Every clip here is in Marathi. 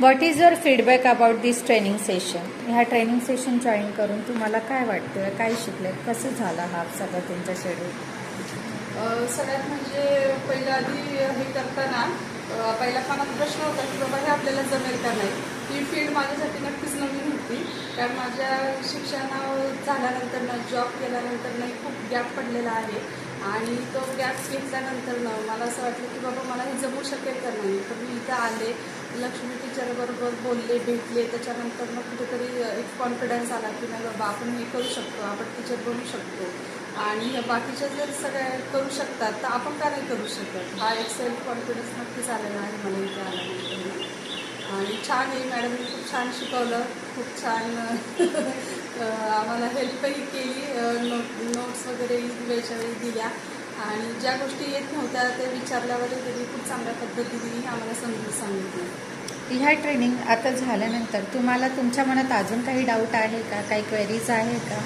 What is your feedback about this training session? ह्या ट्रेनिंग सेशन जॉईन करून तुम्हाला काय वाटतं, काय शिकले, कसं झाला हा सगळं तुमचा शेड्यूल? सगळ्यात म्हणजे पहिलं आधी हे करताना पहिला मनात प्रश्न होता की बाबा हे आपल्याला जमेल का नाही. ही फील्ड माझ्यासाठी नक्कीच नवीन होती, कारण माझ्या शिक्षण झाल्यानंतर जॉब केल्यानंतर खूप गॅप पडलेला आहे आणि तो गॅप घेतल्यानंतर मला असं वाटलं की बाबा मला हे जमू शकेल का नाही. तर मी इथं आले, लक्ष्मी टीचरबरोबर बोलले, भेटले, त्याच्यानंतर मग कुठेतरी एक कॉन्फिडन्स आला की नाही बाबा आपण हे करू शकतो, आपण टीचर बनू शकतो आणि बाकीच्या जर सगळ्या करू शकतात तर आपण का नाही करू शकत. हा एक सेल्फ कॉन्फिडन्स नक्कीच आलेला आहे मला इथे आल्यानंतर. आणि छान आहे, मॅडमने खूप छान शिकवलं, खूप छान आम्हाला हेल्पही केली, नोट्स वगैरे वेळच्या वेळी दिल्या आणि ज्या गोष्टी येत नव्हत्या त्या विचारल्यावर त्यांनी खूप चांगल्या पद्धतीने आम्हाला समजून सांगितलं. ह्या ट्रेनिंग आता झाल्यानंतर तुम्हाला तुमच्या मनात अजून काही डाऊट आहे का, काही क्वेरीज आहे का?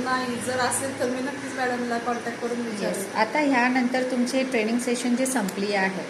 नाही, जर असेल तर मी नक्कीच मॅडमला कॉन्टॅक्ट करून विचारेन. आता ह्यानंतर तुमची ट्रेनिंग सेशन जी संपली आहे,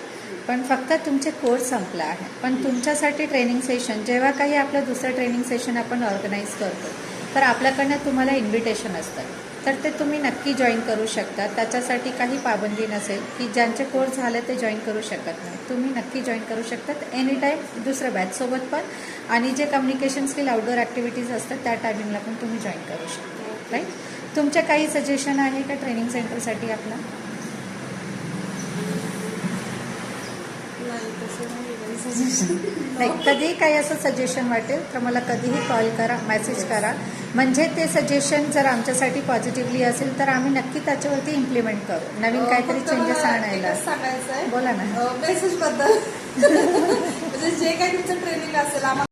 पण फक्त तुमचे कोर्स संपला आहे, पण तुमच्यासाठी ट्रेनिंग सेशन जेव्हा काही आपलं दुसरं ट्रेनिंग सेशन आपण ऑर्गनाईज करतो तर आपल्याकडनं तुम्हाला इन्व्हिटेशन असतं, तर ते तुम्ही नक्की जॉईन करू शकता. त्याच्यासाठी काही पाबंदी नसेल की ज्यांचे कोर्स झाले ते जॉईन करू शकत नाही. तुम्ही नक्की जॉईन करू शकतात एनी टाईम दुसऱ्या बॅचसोबत पण, आणि जे कम्युनिकेशन स्किल आउटडोर ॲक्टिव्हिटीज असतात त्या टायमिंगला पण तुम्ही जॉईन करू शकता. राईट. तुमच्या काही सजेशन आहे का ट्रेनिंग सेंटरसाठी आपला? नाही, कधीही काही असं सजेशन वाटेल तर मला कधीही कॉल करा, मेसेज करा. म्हणजे ते सजेशन जर आमच्यासाठी पॉझिटिव्हली असेल तर आम्ही नक्की त्याच्यावरती इम्प्लिमेंट करू, नवीन काहीतरी चेंजेस आणायला. सांगायचं आहे बोला ना. मेसेज बद्दल म्हणजे जे काही तुमचं ट्रेनिंग असेल आम्हाला